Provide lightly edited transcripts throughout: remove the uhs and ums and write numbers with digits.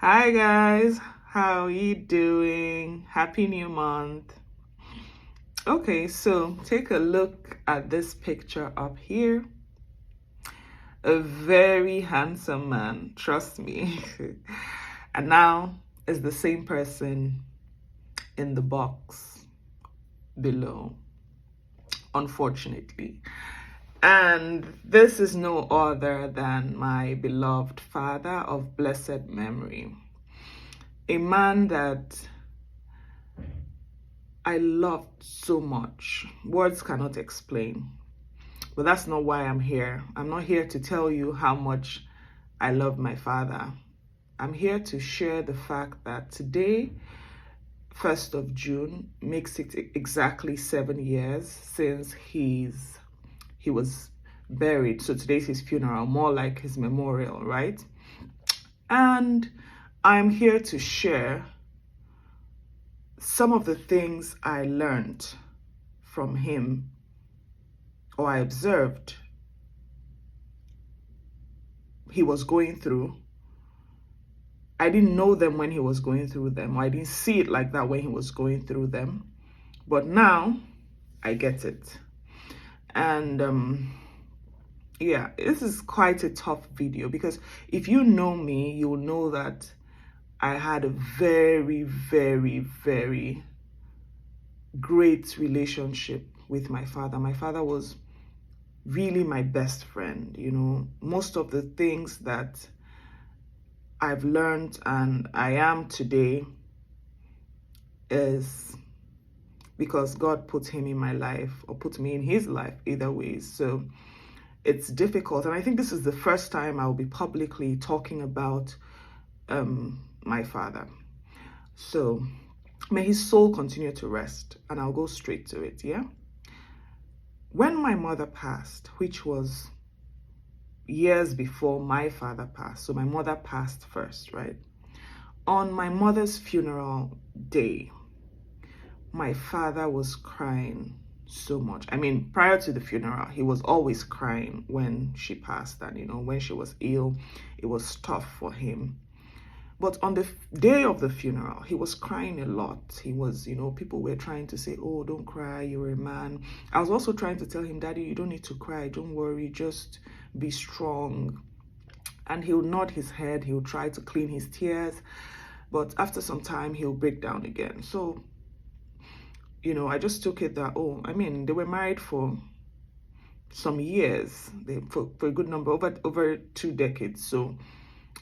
Hi guys, how are you doing? Happy new month. Okay, so take a look at this picture up here. A very handsome man, trust me. And now is the same person in the box below, unfortunately. And this is no other than my beloved father of blessed memory. A man that I loved so much. Words cannot explain. But that's not why I'm here. I'm not here to tell you how much I love my father. I'm here to share the fact that today, 1st of June, makes it exactly 7 years since he was buried. So today's his funeral, more like his memorial, right? And I'm here to share some of the things I learned from him, or I observed he was going through. I didn't know them when he was going through them, or I didn't see it like that when he was going through them. But now I get it. And yeah, this is quite a tough video because if you know me, you'll know that I had a very, very, very great relationship with my father. My father was really my best friend. You know, most of the things that I've learned and I am today is because God put him in my life, or put me in his life, either way. So it's difficult. And I think this is the first time I'll be publicly talking about my father. So may his soul continue to rest, and I'll go straight to it, yeah? When my mother passed, which was years before my father passed, so my mother passed first, right? On my mother's funeral day, my father was crying so much. I mean, prior to the funeral, he was always crying when she passed, and, you know, when she was ill, it was tough for him. But on the day of the funeral, he was crying a lot. He was, you know, people were trying to say, oh, don't cry, you're a man. I was also trying to tell him, Daddy, you don't need to cry, don't worry, just be strong. And he'll nod his head, he'll try to clean his tears, but after some time, he'll break down again. So, you know, I just took it that, oh, I mean, they were married for some years, for a good number, over 2 decades. So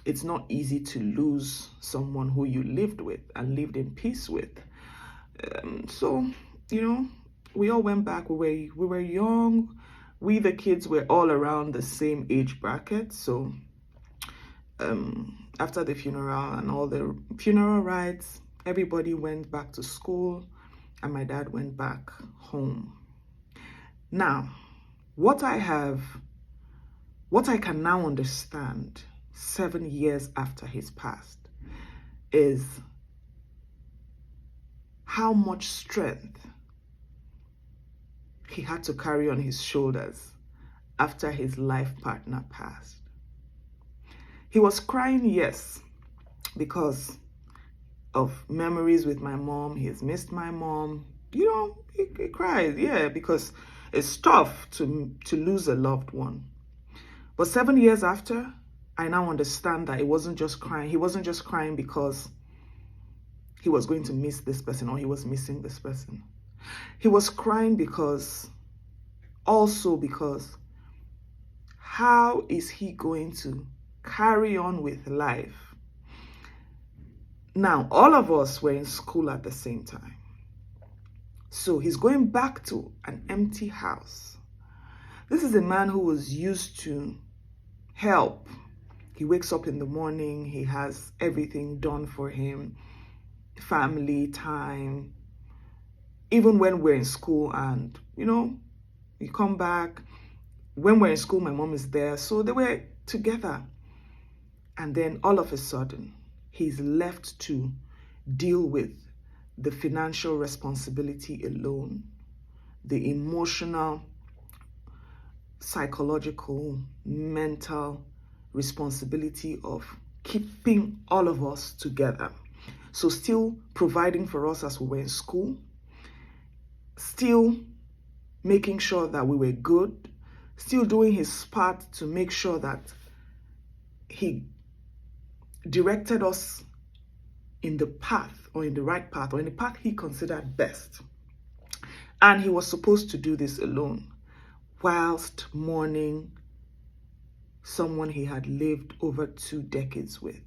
it's not easy to lose someone who you lived with and lived in peace with. So, you know, we all went back. We were young. We, the kids, were all around the same age bracket. So after the funeral and all the funeral rites, everybody went back to school and my dad went back home. Now, what I can now understand 7 years after he's passed is how much strength he had to carry on his shoulders after his life partner passed. He was crying, yes, because of memories with my mom. He has missed my mom. You know, he cries, yeah, because it's tough to lose a loved one. But 7 years after, I now understand that it wasn't just crying. He wasn't just crying because he was going to miss this person or he was missing this person. He was crying because how is he going to carry on with life? Now, all of us were in school at the same time. So he's going back to an empty house. This is a man who was used to help. He wakes up in the morning, he has everything done for him, family time, even when we're in school and, you know, we come back. When we're in school, my mom is there. So they were together. And then all of a sudden, he's left to deal with the financial responsibility alone, the emotional, psychological, mental responsibility of keeping all of us together. So still providing for us as we were in school, still making sure that we were good, still doing his part to make sure that he directed us in the path, or in the right path, or in the path he considered best. And he was supposed to do this alone, whilst mourning someone he had lived over 2 decades with.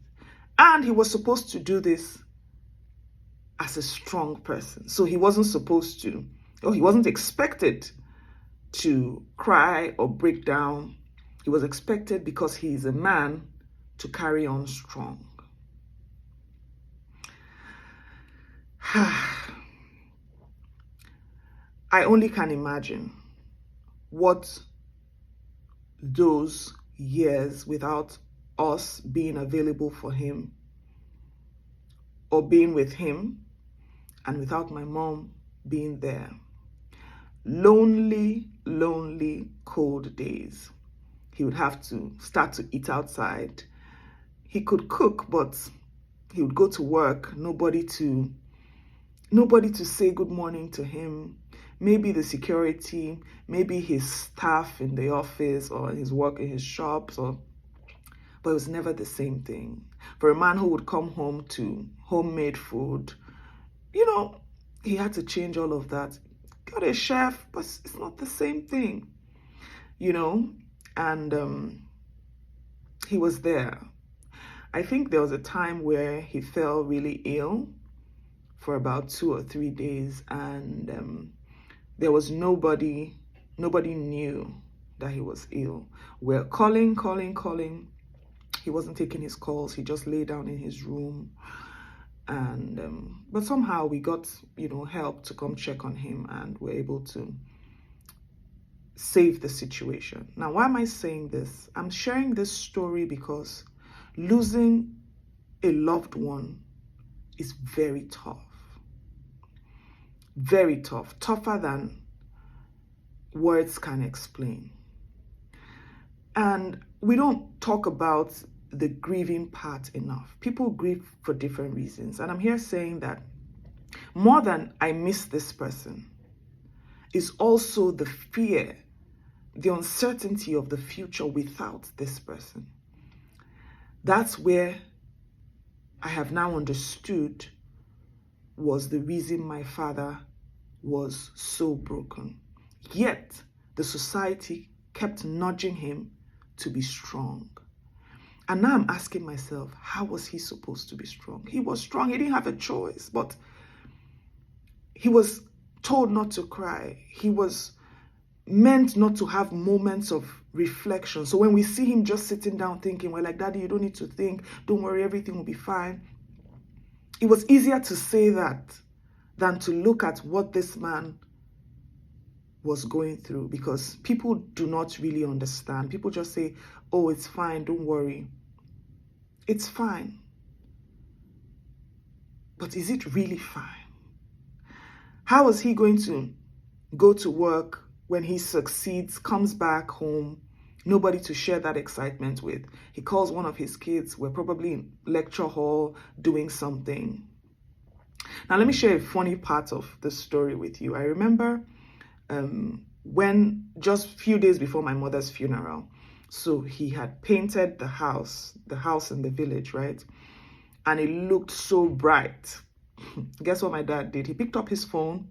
And he was supposed to do this as a strong person. So he wasn't supposed to, or he wasn't expected to cry or break down. He was expected, because he is a man, to carry on strong. I only can imagine what those years without us being available for him or being with him, and without my mom being there. Lonely, lonely, cold days. He would have to start to eat outside. He could cook, but he would go to work, nobody to say good morning to him. Maybe the security, maybe his staff in the office or his work in his shops, but it was never the same thing. For a man who would come home to homemade food, he had to change all of that. Got a chef, but it's not the same thing, and he was there. I think there was a time where he fell really ill for about 2 or 3 days, and there was nobody knew that he was ill. We're calling. He wasn't taking his calls. He just lay down in his room, and but somehow we got help to come check on him, and we're able to save the situation. Now, why am I saying this? I'm sharing this story because losing a loved one is very tough. Very tough. Tougher than words can explain. And we don't talk about the grieving part enough. People grieve for different reasons. And I'm here saying that more than I miss this person is also the fear, the uncertainty of the future without this person. That's where I have now understood was the reason my father was so broken. Yet the society kept nudging him to be strong. And now I'm asking myself, how was he supposed to be strong? He was strong. He didn't have a choice, but he was told not to cry. He was meant not to have moments of reflection. So when we see him just sitting down thinking, we're like, Daddy, you don't need to think. Don't worry, everything will be fine. It was easier to say that than to look at what this man was going through, because people do not really understand. People just say, oh, it's fine, don't worry. It's fine. But is it really fine? How is he going to go to work when he succeeds, comes back home, nobody to share that excitement with? He calls one of his kids. We're probably in lecture hall doing something. Now, let me share a funny part of the story with you. I remember when just a few days before my mother's funeral, so he had painted the house in the village, right? And it looked so bright. Guess what my dad did? He picked up his phone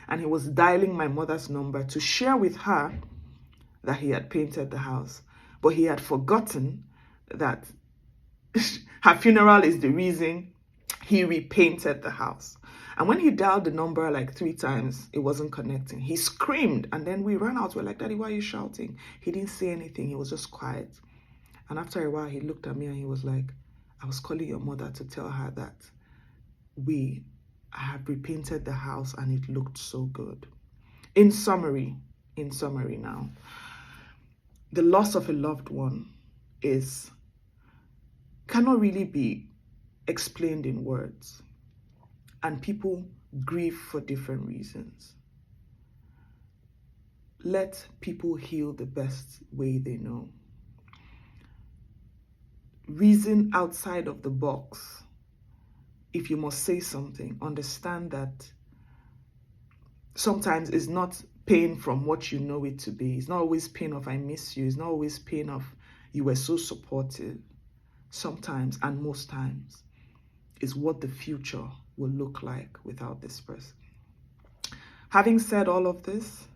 and he was dialing my mother's number to share with her that he had painted the house. But he had forgotten that her funeral is the reason he repainted the house. And when he dialed the number like 3 times, it wasn't connecting. He screamed, and then we ran out. We're like, Daddy, why are you shouting? He didn't say anything. He was just quiet. And after a while, he looked at me and he was like, I was calling your mother to tell her that I have repainted the house and it looked so good. In summary now, the loss of a loved one cannot really be explained in words. And people grieve for different reasons. Let people heal the best way they know. reason outside of the box. If you must say something, understand that sometimes it's not pain from what you know it to be. It's not always pain of I miss you. It's not always pain of you were so supportive. Sometimes, and most times, is what the future will look like without this person. Having said all of this,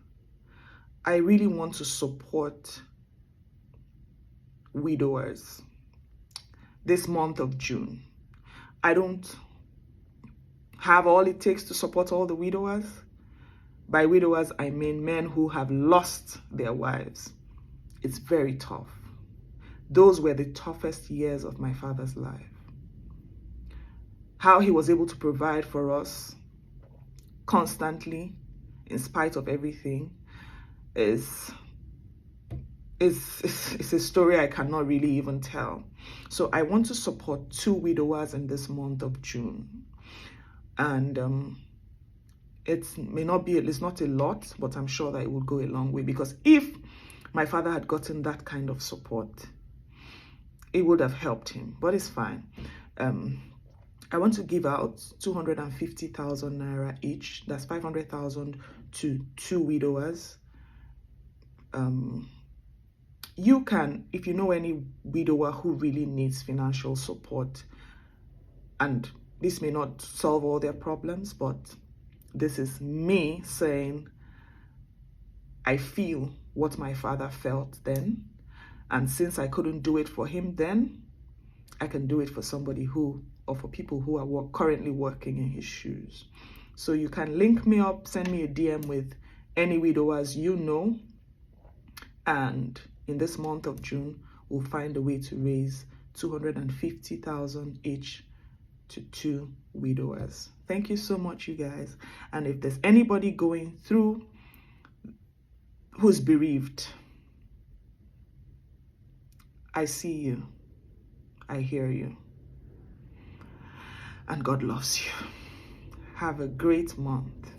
I really want to support widowers this month of June. I don't have all it takes to support all the widowers. By widowers, I mean men who have lost their wives. It's very tough. Those were the toughest years of my father's life. How he was able to provide for us constantly, in spite of everything, is a story I cannot really even tell. So I want to support 2 widowers in this month of June. And it's not a lot, but I'm sure that it will go a long way, because if my father had gotten that kind of support, it would have helped him, but it's fine. I want to give out 250,000 naira each. That's 500,000 to 2 widowers. You can, if you know any widower who really needs financial support, and this may not solve all their problems, but this is me saying I feel what my father felt then, and since I couldn't do it for him then, I can do it for somebody who, or for people who are currently working in his shoes. So you can link me up, send me a DM with any widowers you know, and in this month of June, we'll find a way to raise 250,000 each to 2 widowers. Thank you so much, you guys. And if there's anybody going through who's bereaved, I see you, I hear you, and God loves you. Have a great month.